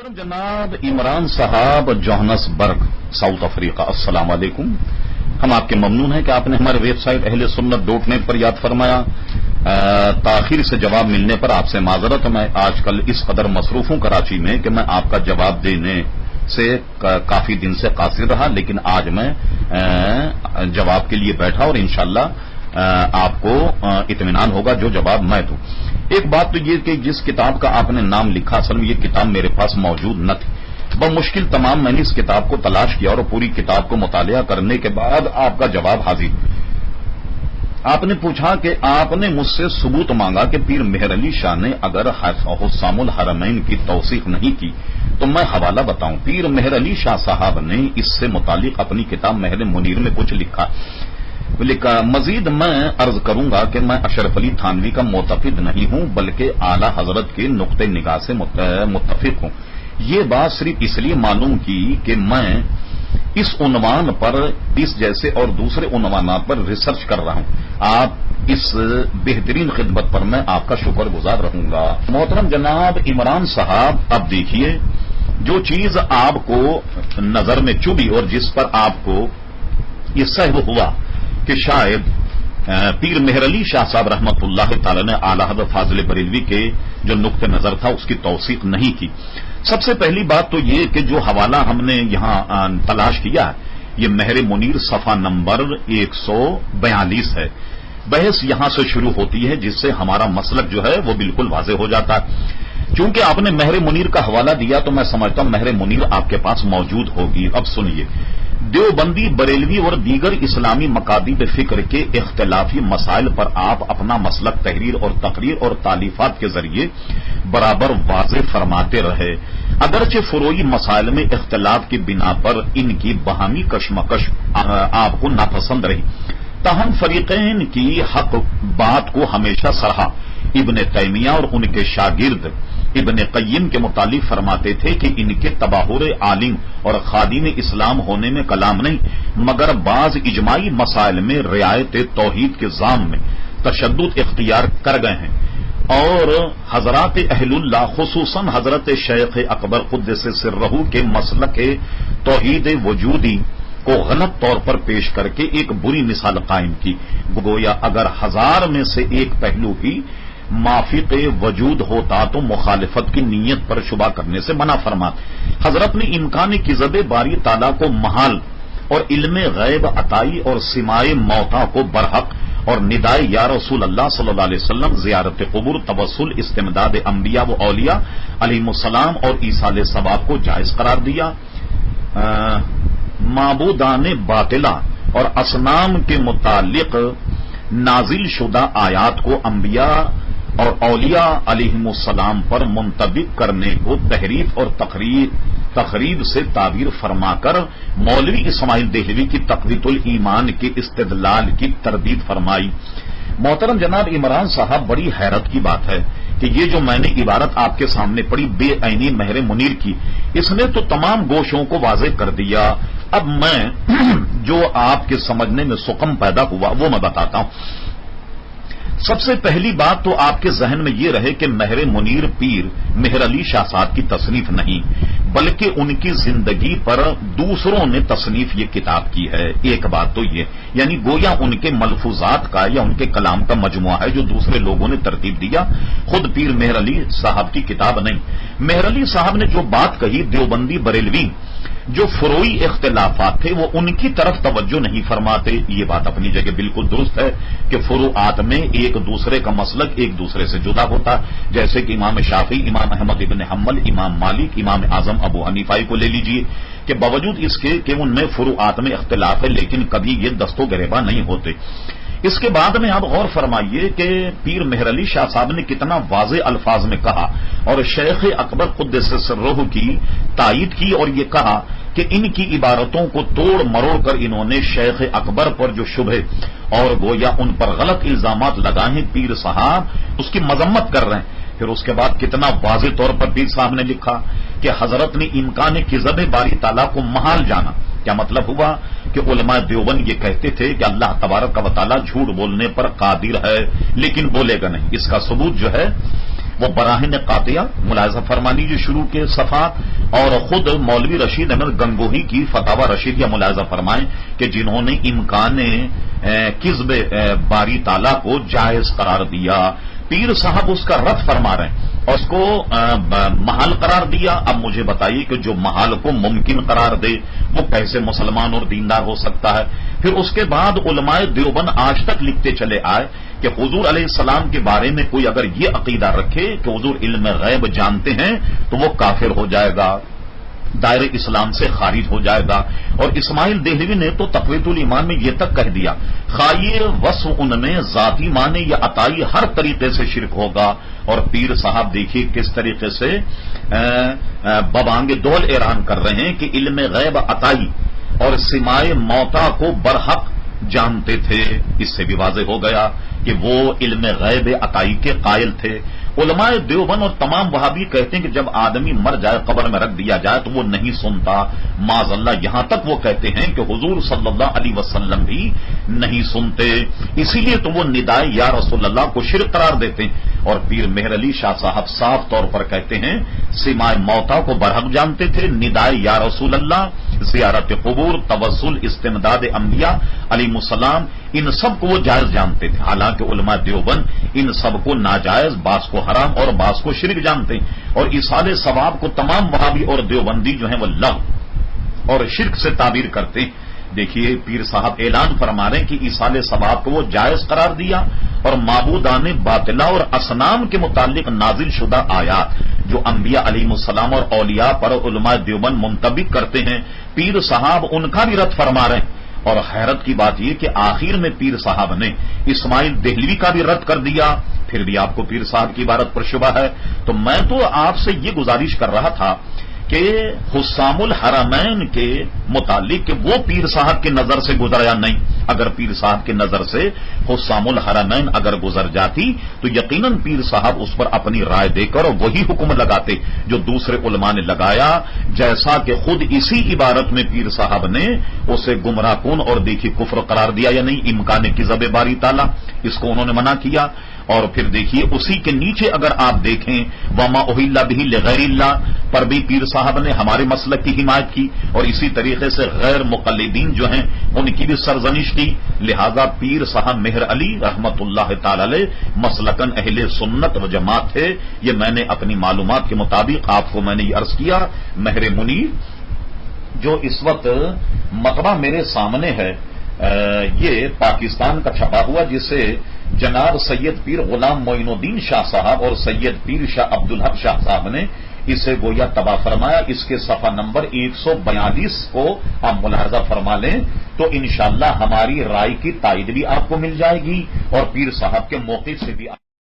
محترم جناب عمران صاحب جوہنسبرگ ساؤتھ افریقہ، السلام علیکم۔ ہم آپ کے ممنون ہیں کہ آپ نے ہمارے ویب سائٹ اہل سنت .net پر یاد فرمایا۔ تاخیر سے جواب ملنے پر آپ سے معذرت، میں آج کل اس قدر مصروف ہوں کراچی میں کہ میں آپ کا جواب دینے سے کافی دن سے قاصر رہا، لیکن آج میں جواب کے لیے بیٹھا اور انشاءاللہ آپ کو اطمینان ہوگا جو جواب میں دوں۔ ایک بات تو یہ کہ جس کتاب کا آپ نے نام لکھا، اصل میں یہ کتاب میرے پاس موجود نہ تھی۔ بمشکل تمام میں نے اس کتاب کو تلاش کیا اور پوری کتاب کو مطالعہ کرنے کے بعد آپ کا جواب حاضر۔ آپ نے پوچھا کہ آپ نے مجھ سے ثبوت مانگا کہ پیر مہر علی شاہ نے اگر حسام الحرمین کی توثیق نہیں کی تو میں حوالہ بتاؤں۔ پیر مہر علی شاہ صاحب نے اس سے متعلق اپنی کتاب مہر منیر میں کچھ لکھا۔ مزید میں عرض کروں گا کہ میں اشرف علی تھانوی کا معتقد نہیں ہوں بلکہ اعلی حضرت کے نقطۂ نگاہ سے متفق ہوں۔ یہ بات صرف اس لیے معلوم کی کہ میں اس عنوان پر اس جیسے اور دوسرے عنوانات پر ریسرچ کر رہا ہوں۔ آپ اس بہترین خدمت پر میں آپ کا شکر گزار رہوں گا۔ محترم جناب عمران صاحب، اب دیکھیے جو چیز آپ کو نظر میں چبھی اور جس پر آپ کو یہ سہو ہوا کہ شاید پیر مہر علی شاہ صاحب رحمت اللہ تعالی نے اعلی حضرت فاضل بریلوی کے جو نقطہ نظر تھا اس کی توثیق نہیں کی۔ سب سے پہلی بات تو یہ کہ جو حوالہ ہم نے یہاں تلاش کیا ہے یہ مہر منیر صفحہ نمبر 142 ہے۔ بحث یہاں سے شروع ہوتی ہے جس سے ہمارا مسلک جو ہے وہ بالکل واضح ہو جاتا ہے۔ چونکہ آپ نے مہر منیر کا حوالہ دیا تو میں سمجھتا ہوں مہر منیر آپ کے پاس موجود ہوگی۔ اب سنیے، دیوبندی، بریلوی اور دیگر اسلامی مکاتب فکر کے اختلافی مسائل پر آپ اپنا مسلک تحریر اور تقریر اور تالیفات کے ذریعے برابر واضح فرماتے رہے۔ اگرچہ فروعی مسائل میں اختلاف کی بنا پر ان کی باہمی کشمکش آپ کو ناپسند رہی، تاہم فریقین کی حق بات کو ہمیشہ سراہا۔ ابن تیمیہ اور ان کے شاگرد ابن قیم کے متعلق فرماتے تھے کہ ان کے تباہر عالم اور خادم اسلام ہونے میں کلام نہیں، مگر بعض اجماعی مسائل میں رعایت توحید کے ضامن میں تشدد اختیار کر گئے ہیں، اور حضرات اہل اللہ خصوصاً حضرت شیخ اکبر قدس سرہ کے مسلک توحید وجودی کو غلط طور پر پیش کر کے ایک بری مثال قائم کی۔ گویا اگر 1000 میں سے ایک پہلو ہی موافق وجود ہوتا تو مخالفت کی نیت پر شبہ کرنے سے منع فرما۔ حضرت نے امکان کذب باری تعالیٰ کو محال اور علم غیب عطائی اور سماع موتا کو برحق اور ندائے یا رسول اللہ صلی اللہ علیہ وسلم، زیارت قبور، توسل، استمداد انبیاء و اولیاء علیہم السلام اور ایصال ثواب کو جائز قرار دیا۔ معبودان باطلہ اور اصنام کے متعلق نازل شدہ آیات کو انبیاء اور اولیاء علیہم السلام پر منطبق کرنے کو تحریف اور تخریب سے تعبیر فرما کر مولوی اسماعیل دہلوی کی تقویت الایمان کے استدلال کی تردید فرمائی۔ محترم جناب عمران صاحب، بڑی حیرت کی بات ہے کہ یہ جو میں نے عبارت آپ کے سامنے پڑھی بے عینی مہر منیر کی، اس نے تو تمام گوشوں کو واضح کر دیا۔ اب میں جو آپ کے سمجھنے میں سقم پیدا ہوا وہ میں بتاتا ہوں۔ سب سے پہلی بات تو آپ کے ذہن میں یہ رہے کہ مہر منیر پیر مہر علی شاہ صاحب کی تصنیف نہیں بلکہ ان کی زندگی پر دوسروں نے تصنیف یہ کتاب کی ہے۔ ایک بات تو یہ یعنی گویا ان کے ملفوظات کا یا ان کے کلام کا مجموعہ ہے جو دوسرے لوگوں نے ترتیب دیا، خود پیر مہر علی صاحب کی کتاب نہیں۔ مہر علی صاحب نے جو بات کہی، دیوبندی بریلوی جو فروعی اختلافات تھے وہ ان کی طرف توجہ نہیں فرماتے، یہ بات اپنی جگہ بالکل درست ہے کہ فروعات میں ایک دوسرے کا مسلک ایک دوسرے سے جدا ہوتا، جیسے کہ امام شافعی، امام احمد ابن حنبل، امام مالک، امام اعظم ابو حنیفہ کو لے لیجئے کہ باوجود اس کے کہ ان میں فروعات میں اختلاف ہے لیکن کبھی یہ دست و گریباں نہیں ہوتے۔ اس کے بعد میں آپ غور فرمائیے کہ پیر مہر علی شاہ صاحب نے کتنا واضح الفاظ میں کہا اور شیخ اکبر قدس سرہ کی تائید کی اور یہ کہا کہ ان کی عبارتوں کو توڑ مروڑ کر انہوں نے شیخ اکبر پر جو شبہ اور گویا ان پر غلط الزامات لگائے ہیں، پیر صاحب اس کی مذمت کر رہے ہیں۔ پھر اس کے بعد کتنا واضح طور پر پیر صاحب نے لکھا کہ حضرت نے امکان کذب باری تعالیٰ کو محال جانا۔ کیا مطلب ہوا کہ علماء دیوبند یہ کہتے تھے کہ اللہ تبارک و تعالیٰ جھوٹ بولنے پر قادر ہے لیکن بولے گا نہیں۔ اس کا ثبوت جو ہے وہ براہین قاطعہ ملاحظہ فرما لیجیے شروع کے صفحات، اور خود مولوی رشید احمد گنگوہی کی فتاوی رشیدیہ ملاحظہ فرمائیں کہ جنہوں نے امکان کذب باری تعالیٰ کو جائز قرار دیا، پیر صاحب اس کا رد فرما رہے ہیں اور اس کو محال قرار دیا۔ اب مجھے بتائیے کہ جو محال کو ممکن قرار دے وہ کیسے مسلمان اور دیندار ہو سکتا ہے؟ پھر اس کے بعد علماء دیوبند آج تک لکھتے چلے آئے کہ حضور علیہ السلام کے بارے میں کوئی اگر یہ عقیدہ رکھے کہ حضور علم غیب جانتے ہیں تو وہ کافر ہو جائے گا، دائرہ اسلام سے خارج ہو جائے گا۔ اور اسماعیل دہلوی نے تو تقویت الایمان میں یہ تک کہہ دیا، خواہ وصف ان میں ذاتی معنی یا عطائی ہر طریقے سے شرک ہوگا۔ اور پیر صاحب دیکھیے کس طریقے سے ببانگ دول اعلان کر رہے ہیں کہ علم غیب عطائی اور سماع موتا کو برحق جانتے تھے۔ اس سے بھی واضح ہو گیا کہ وہ علم غیب عطائی کے قائل تھے۔ علماء دیوبند اور تمام وہابی کہتے ہیں کہ جب آدمی مر جائے قبر میں رکھ دیا جائے تو وہ نہیں سنتا، معاذ اللہ، یہاں تک وہ کہتے ہیں کہ حضور صلی اللہ علیہ وسلم بھی نہیں سنتے، اسی لیے تو وہ ندائے یا رسول اللہ کو شرک قرار دیتے ہیں۔ اور پیر مہر علی شاہ صاحب صاف طور پر کہتے ہیں سماع موتا کو برحق جانتے تھے، ندائے یا رسول اللہ، زیارت قبور، توسل، استمداد انبیاء علیہ السلام، ان سب کو وہ جائز جانتے تھے۔ حالانکہ علماء دیوبند ان سب کو ناجائز، بعض کو حرام اور بعض کو شرک جانتے ہیں، اور ایصال ثواب کو تمام وہابی اور دیوبندی جو ہیں وہ لغو اور شرک سے تعبیر کرتے ہیں۔ دیکھیے پیر صاحب اعلان فرما رہے ہیں کہ ایصال ثواب کو وہ جائز قرار دیا، اور معبودان باطلہ اور اصنام کے متعلق نازل شدہ آیات جو انبیاء علیہ السلام اور اولیاء پر علماء دیوبند منطبق کرتے ہیں، پیر صاحب ان کا بھی رد فرما رہے ہیں۔ اور حیرت کی بات یہ کہ آخر میں پیر صاحب نے اسماعیل دہلوی کا بھی رد کر دیا، پھر بھی آپ کو پیر صاحب کی عبارت پر شبہ ہے۔ تو میں تو آپ سے یہ گزارش کر رہا تھا کہ حسام الحرمین کے متعلق کہ وہ پیر صاحب کی نظر سے گزرا یا نہیں۔ اگر پیر صاحب کی نظر سے حسام الحرمین اگر گزر جاتی تو یقیناً پیر صاحب اس پر اپنی رائے دے کر وہی حکم لگاتے جو دوسرے علماء نے لگایا، جیسا کہ خود اسی عبارت میں پیر صاحب نے اسے گمراہ کن اور دیکھی کفر قرار دیا یا نہیں، امکان کذب باری تعالیٰ، اس کو انہوں نے منع کیا۔ اور پھر دیکھیے اسی کے نیچے اگر آپ دیکھیں وما اہل بہ لغیر اللہ پر بھی پیر صاحب نے ہمارے مسلک کی حمایت کی، اور اسی طریقے سے غیر مقلدین جو ہیں ان کی بھی سرزنش کی۔ لہذا پیر صاحب مہر علی رحمت اللہ تعالی علیہ مسلکن اہل سنت و جماعت تھے، یہ میں نے اپنی معلومات کے مطابق آپ کو میں نے یہ عرض کیا۔ مہر منیر جو اس وقت مطبع میرے سامنے ہے، یہ پاکستان کا چھپا ہوا، جسے جناب سید پیر غلام معین الدین شاہ صاحب اور سید پیر شاہ عبدالحق شاہ صاحب نے اسے گویا تباہ فرمایا۔ اس کے صفحہ نمبر 142 کو آپ ملاحظہ فرما لیں تو انشاءاللہ ہماری رائے کی تائید بھی آپ کو مل جائے گی اور پیر صاحب کے موقف سے بھی